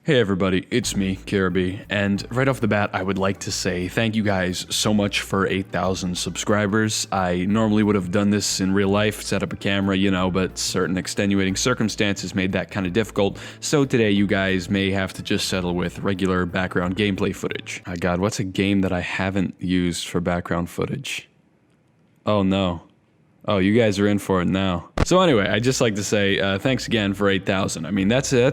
Hey everybody, it's me, Caribbe, and right off the bat I would like to say thank you guys so much for 8,000 subscribers. I normally would have done this in real life, set up a camera, but certain extenuating circumstances made that kind of difficult, so today you guys may have to just settle with regular background gameplay footage. Oh god, what's a game that I haven't used for background footage? Oh no. Oh, you guys are in for it now. So anyway, I'd just like to say thanks again for 8,000. I mean, that's a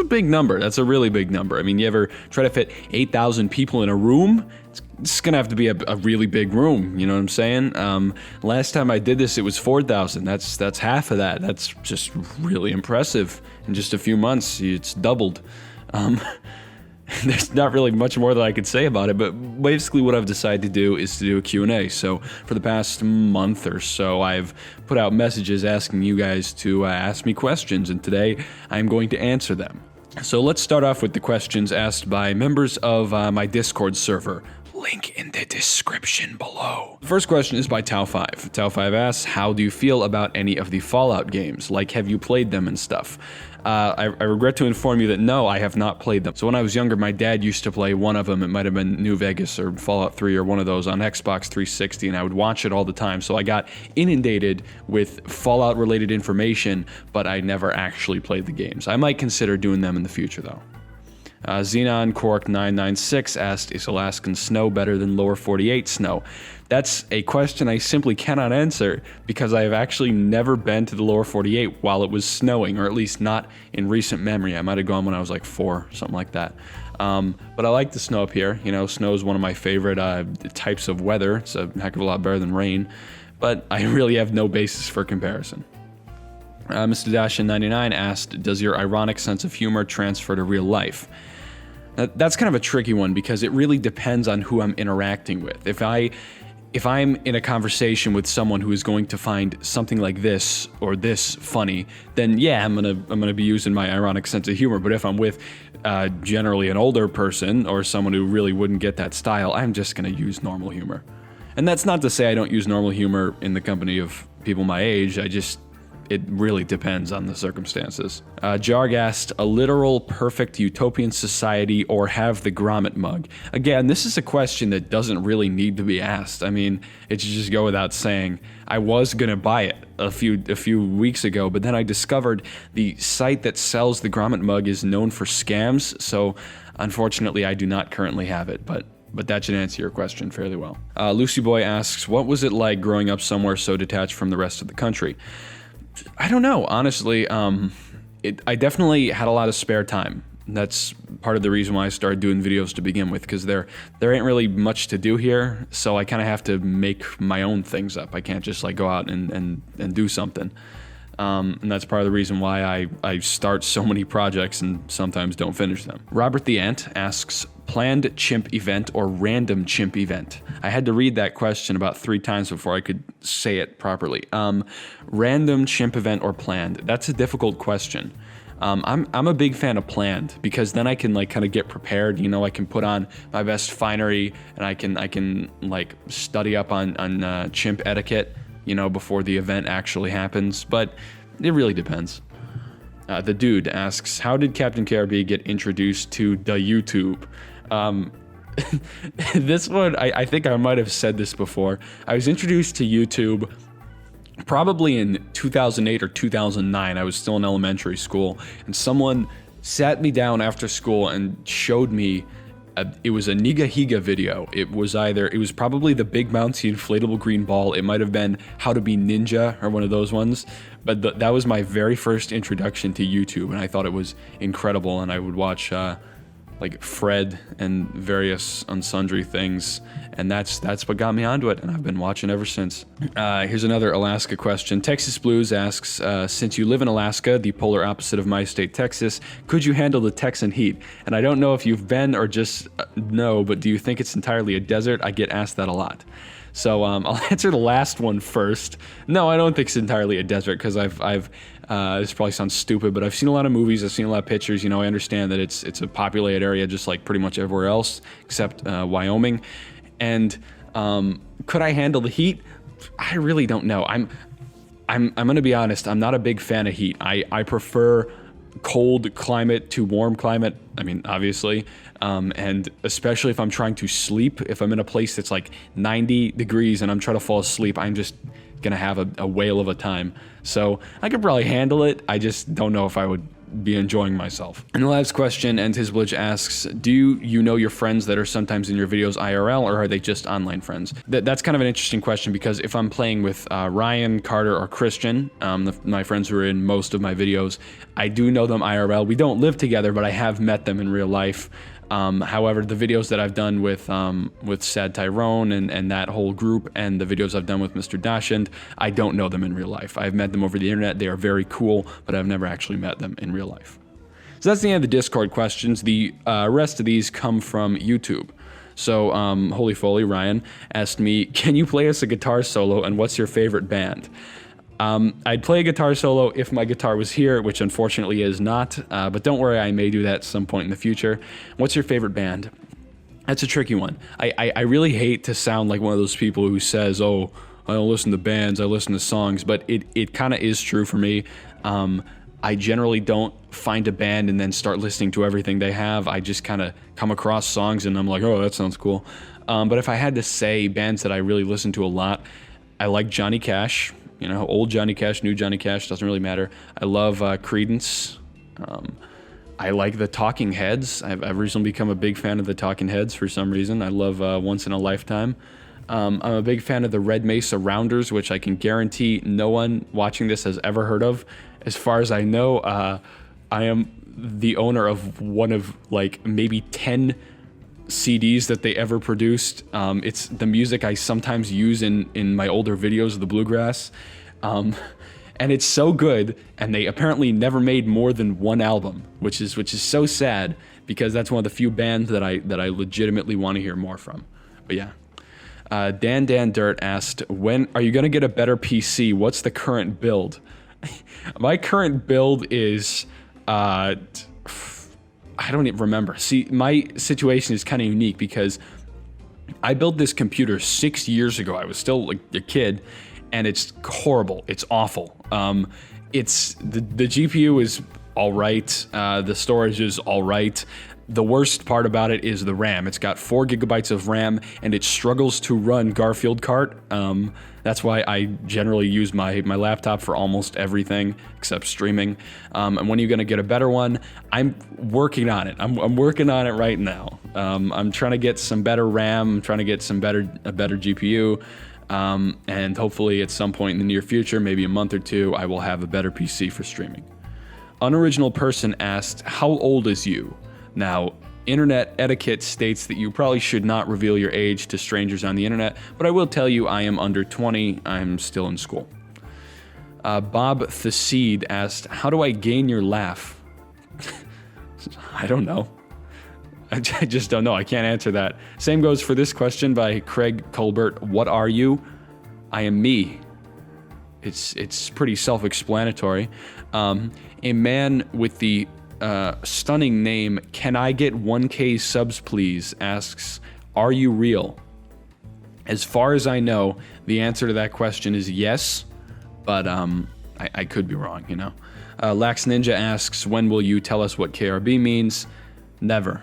big number. That's a really big number. I mean, you ever try to fit 8,000 people in a room? It's gonna have to be a really big room. You know what I'm saying? Last time I did this, it was 4,000. That's half of that. That's just really impressive. In just a few months, it's doubled. There's not really much more that I could say about it, but basically what I've decided to do is to do a Q&A. So for the past month or so, I've put out messages asking you guys to ask me questions, and today I'm going to answer them. So let's start off with the questions asked by members of my Discord server. Link in the description below. The first question is by Tau5. Tau5 asks, how do you feel about any of the Fallout games? Like, have you played them and stuff? I regret to inform you that no, I have not played them. So when I was younger, my dad used to play one of them. It might have been New Vegas or Fallout 3 or one of those on Xbox 360, and I would watch it all the time. So I got inundated with Fallout-related information, but I never actually played the games. I might consider doing them in the future, though. Xenon Cork 996 asked, is Alaskan snow better than lower 48 snow? That's a question I simply cannot answer because I have actually never been to the lower 48 while it was snowing, or at least not in recent memory. I might have gone when I was like 4, something like that. But I like the snow up here. Snow is one of my favorite types of weather. It's a heck of a lot better than rain, but I really have no basis for comparison. Mr. Dashin99 asked, does your ironic sense of humor transfer to real life? That's kind of a tricky one because it really depends on who I'm interacting with. If I'm in a conversation with someone who is going to find something like this or this funny, then yeah, I'm gonna be using my ironic sense of humor. But if I'm with generally an older person or someone who really wouldn't get that style, I'm just gonna use normal humor. And that's not to say I don't use normal humor in the company of people my age. It really depends on the circumstances. Jarg asked, a literal perfect utopian society or have the grommet mug? Again, this is a question that doesn't really need to be asked. I mean, it should just go without saying. I was gonna buy it a few weeks ago, but then I discovered the site that sells the grommet mug is known for scams, so unfortunately I do not currently have it, but that should answer your question fairly well. Lucy Boy asks, what was it like growing up somewhere so detached from the rest of the country? I don't know, honestly. I definitely had a lot of spare time. That's part of the reason why I started doing videos to begin with, because there ain't really much to do here, so I kind of have to make my own things up. I can't just like go out and do something. And that's part of the reason why I start so many projects and sometimes don't finish them. Robert the Ant asks, planned chimp event or random chimp event? I had to read that question about 3 times before I could say it properly. Random chimp event or planned? That's a difficult question. I'm a big fan of planned because then I can like kind of get prepared. I can put on my best finery and I can like study up on chimp etiquette, before the event actually happens. But it really depends. The Dude asks, how did Captain Caribbe get introduced to the YouTube? This one, I think I might have said this before. I was introduced to YouTube probably in 2008 or 2009. I was still in elementary school, and someone sat me down after school and showed me it was a Niga Higa video. It was probably the big bouncy inflatable green ball. It might have been How to Be Ninja or one of those ones. But that was my very first introduction to YouTube, and I thought it was incredible. And I would watch like Fred and various unsundry things, and that's what got me onto it, and I've been watching ever since. Here's another Alaska question. Texas Blues asks, since you live in Alaska, the polar opposite of my state, Texas, could you handle the Texan heat? And I don't know if you've been or just know, but do you think it's entirely a desert? I get asked that a lot. So I'll answer the last one first. No, I don't think it's entirely a desert because this probably sounds stupid, but I've seen a lot of movies, I've seen a lot of pictures. I understand that it's a populated area just like pretty much everywhere else except Wyoming. And could I handle the heat? I really don't know. I'm gonna be honest. I'm not a big fan of heat. I prefer cold climate to warm climate. I mean, obviously. And especially if I'm trying to sleep, if I'm in a place that's like 90 degrees and I'm trying to fall asleep, I'm just gonna have a whale of a time. So I could probably handle it. I just don't know if I would be enjoying myself. And the last question, and his Blitch asks, do you know your friends that are sometimes in your videos IRL, or are they just online friends? That's kind of an interesting question, because if I'm playing with Ryan, Carter, or Christian, my friends who are in most of my videos, I do know them IRL. We don't live together, but I have met them in real life. However, the videos that I've done with Sad Tyrone and that whole group, and the videos I've done with Mr. Dashend, I don't know them in real life. I've met them over the internet. They are very cool, but I've never actually met them in real life. So that's the end of the Discord questions. The rest of these come from YouTube. So, Holy Foley, Ryan, asked me, can you play us a guitar solo, and what's your favorite band? I'd play a guitar solo if my guitar was here, which unfortunately is not, but don't worry, I may do that at some point in the future. What's your favorite band? That's a tricky one. I really hate to sound like one of those people who says, oh, I don't listen to bands, I listen to songs, but it kind of is true for me. I generally don't find a band and then start listening to everything they have. I just kind of come across songs and I'm like, oh, that sounds cool. But if I had to say bands that I really listen to a lot, I like Johnny Cash. You know, old Johnny Cash, new Johnny Cash, doesn't really matter. I love Creedence. I like the Talking Heads. I've recently become a big fan of the Talking Heads for some reason. I love Once in a Lifetime. I'm a big fan of the Red Mesa Rounders, which I can guarantee no one watching this has ever heard of. As far as I know, I am the owner of one of like maybe 10 CDs that they ever produced. It's the music I sometimes use in my older videos of the bluegrass. And it's so good, and they apparently never made more than one album, which is so sad, because that's one of the few bands that I legitimately want to hear more from. But yeah. Dan Dirt asked, when are you going to get a better PC? What's the current build? My current build is I don't even remember. See, my situation is kind of unique because I built this computer 6 years ago. I was still like a kid, and it's horrible. It's awful. It's the GPU is all right. The storage is all right. The worst part about it is the RAM. It's got 4 gigabytes of RAM, and it struggles to run Garfield Kart. That's why I generally use my laptop for almost everything except streaming. And when are you going to get a better one? I'm working on it. I'm working on it right now. I'm trying to get some better RAM. I'm trying to get a better GPU. And hopefully at some point in the near future, maybe a month or two, I will have a better PC for streaming. Unoriginal Person asked, how old is you? Now, internet etiquette states that you probably should not reveal your age to strangers on the internet, but I will tell you I am under 20. I'm still in school. Bob Thacide asked, how do I gain your laugh? I don't know. I just don't know. I can't answer that. Same goes for this question by Craig Colbert. What are you? I am me. It's pretty self-explanatory. A man with the stunning name, can I get 1K subs please, asks, are you real? As far as I know, the answer to that question is yes, but I could be wrong, you know. Lax Ninja asks, when will you tell us what KRB means? Never.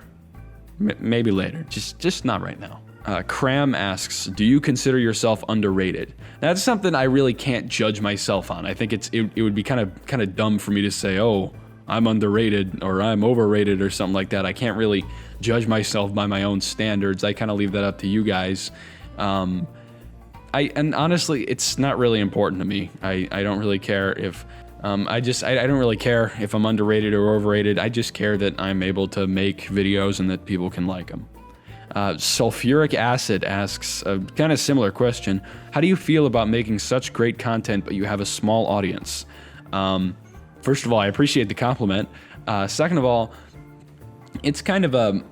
Maybe later, just not right now. Cram asks, do you consider yourself underrated? That's something I really can't judge myself on. I think it would be kind of dumb for me to say, oh, I'm underrated or I'm overrated or something like that. I can't really judge myself by my own standards. I kind of leave that up to you guys. And honestly, it's not really important to me. I don't really care if I don't really care if I'm underrated or overrated. I just care that I'm able to make videos and that people can like them. Sulfuric Acid asks a kind of similar question. How do you feel about making such great content but you have a small audience? First of all, I appreciate the compliment. Second of all, it's kind of a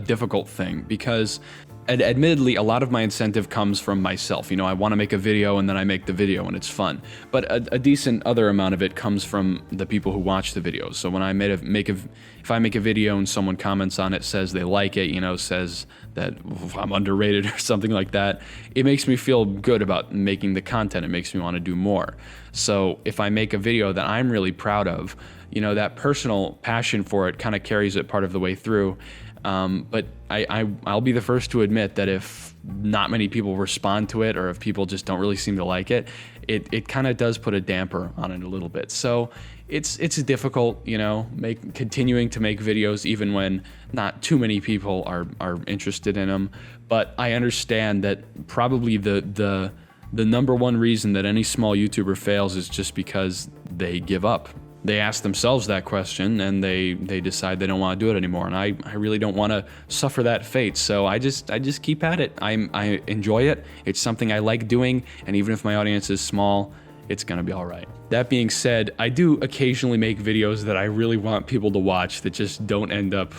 difficult thing because admittedly, a lot of my incentive comes from myself. I want to make a video and then I make the video and it's fun. But a decent other amount of it comes from the people who watch the videos. So when I if I make a video and someone comments on it, says they like it, says that I'm underrated or something like that, it makes me feel good about making the content. It makes me want to do more. So if I make a video that I'm really proud of, that personal passion for it kind of carries it part of the way through. But I'll be the first to admit that if not many people respond to it, or if people just don't really seem to like it, it kind of does put a damper on it a little bit. So it's difficult, continuing to make videos even when not too many people are interested in them. But I understand that probably the number one reason that any small YouTuber fails is just because they give up. They ask themselves that question and they decide they don't want to do it anymore. And I really don't want to suffer that fate. So I just keep at it. I enjoy it. It's something I like doing. And even if my audience is small, it's going to be all right. That being said, I do occasionally make videos that I really want people to watch that just don't end up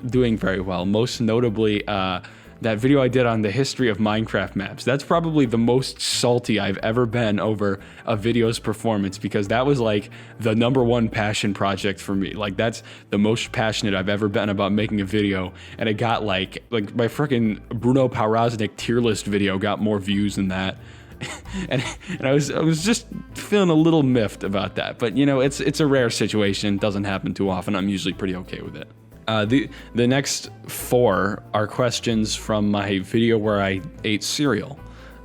doing very well. Most notably, that video I did on the history of Minecraft maps. That's probably the most salty I've ever been over a video's performance, because that was like the number one passion project for me. Like, that's the most passionate I've ever been about making a video, and it got like my freaking Bruno Powroznik tier list video got more views than that. and I was just feeling a little miffed about that. But it's a rare situation. It doesn't happen too often. I'm usually pretty okay with it. The next 4 are questions from my video where I ate cereal.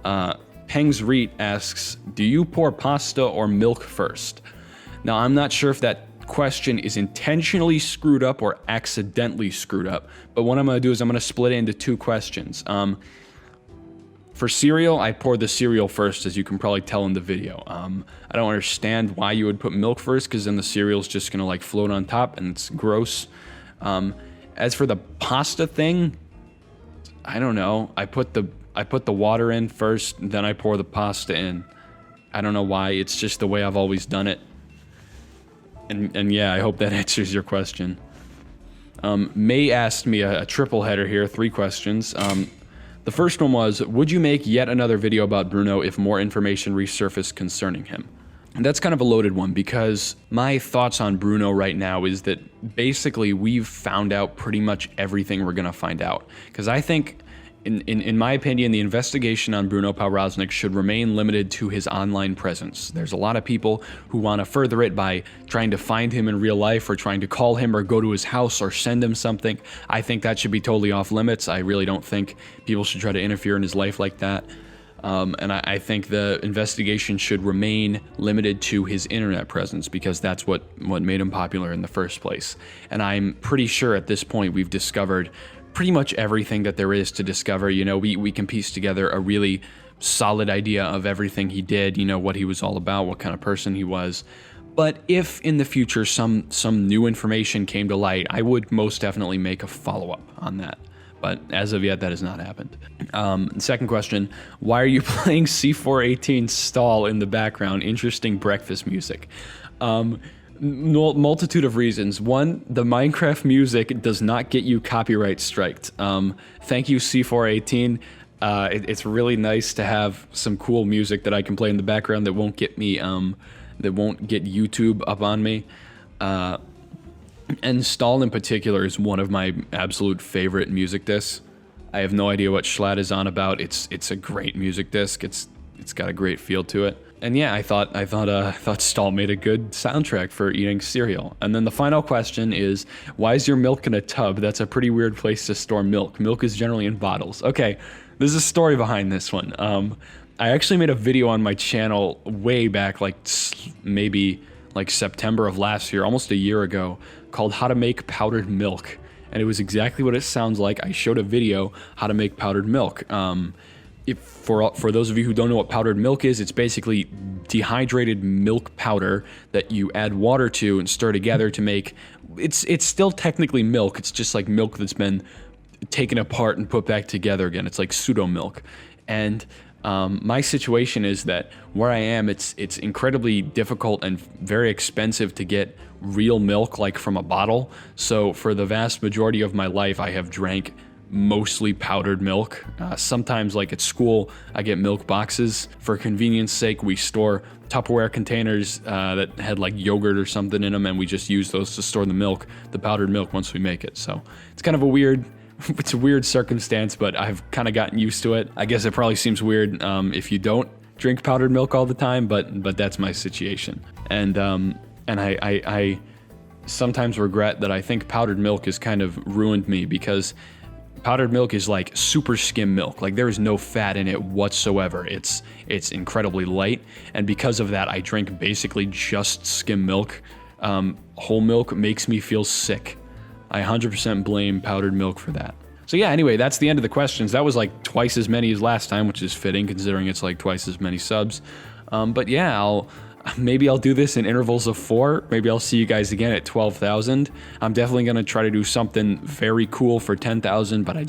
Pengs Reet asks, do you pour pasta or milk first? Now, I'm not sure if that question is intentionally screwed up or accidentally screwed up, but what I'm going to do is I'm going to split it into 2 questions. For cereal, I pour the cereal first, as you can probably tell in the video. I don't understand why you would put milk first, because then the cereal's just going to float on top and it's gross. As for the pasta thing, I don't know. I put the water in first, then I pour the pasta in. I don't know why. It's just the way I've always done it. And yeah, I hope that answers your question. May asked me a triple header here, 3 questions. The first one was, would you make yet another video about Bruno if more information resurfaced concerning him? And that's kind of a loaded one, because my thoughts on Bruno right now is that basically we've found out pretty much everything we're going to find out. Because I think, in my opinion, the investigation on Bruno Powroznik should remain limited to his online presence. There's a lot of people who want to further it by trying to find him in real life, or trying to call him or go to his house or send him something. I think that should be totally off limits. I really don't think people should try to interfere in his life like that. And I think the investigation should remain limited to his internet presence, because that's what made him popular in the first place. And I'm pretty sure at this point we've discovered pretty much everything that there is to discover. We can piece together a really solid idea of everything he did, what he was all about, what kind of person he was. But if in the future some new information came to light, I would most definitely make a follow-up on that. But as of yet, that has not happened. Second question, why are you playing C418 Stall in the background? Interesting breakfast music. Multitude of reasons. One, the Minecraft music does not get you copyright striked. Thank you, C418. It's really nice to have some cool music that I can play in the background that won't get me, that won't get YouTube up on me. And Stall in particular is one of my absolute favorite music discs. I have no idea what Schlatt is on about. It's a great music disc. It's got a great feel to it. And yeah, I thought Stall made a good soundtrack for eating cereal. And then the final question is, why is your milk in a tub? That's a pretty weird place to store milk. Milk is generally in bottles. Okay, there's a story behind this one. I actually made a video on my channel way back, maybe September of last year, almost a year ago, called How to Make Powdered Milk. And it was exactly what it sounds like. I showed a video how to make powdered milk. For those of you who don't know what powdered milk is, it's basically dehydrated milk powder that you add water to and stir together to make. It's still technically milk. It's just like milk that's been taken apart and put back together again. It's like pseudo milk. And my situation is that where I am, it's incredibly difficult and very expensive to get real milk from a bottle. So for the vast majority of my life, I have drank mostly powdered milk. Sometimes, like at school, I get milk boxes. For convenience sake, we store Tupperware containers that had like yogurt or something in them, and we just use those to store the milk, the powdered milk, once we make it. So it's kind of it's a weird circumstance, but I've kind of gotten used to it. I guess it probably seems weird if you don't drink powdered milk all the time, but that's my situation. And I sometimes regret that I think powdered milk has kind of ruined me, because powdered milk is like super skim milk. Like there is no fat in it whatsoever. It's incredibly light, and because of that, I drink basically just skim milk. Whole milk makes me feel sick. I 100% blame powdered milk for that. So yeah, anyway, that's the end of the questions. That was like twice as many as last time, which is fitting considering it's like twice as many subs. But yeah, maybe I'll do this in intervals of 4. Maybe I'll see you guys again at 12,000. I'm definitely gonna try to do something very cool for 10,000, but I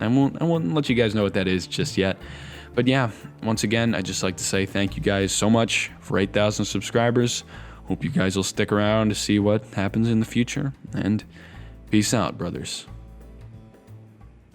won't let you guys know what that is just yet. But yeah, once again, I'd just like to say thank you guys so much for 8,000 subscribers. Hope you guys will stick around to see what happens in the future, and peace out, brothers.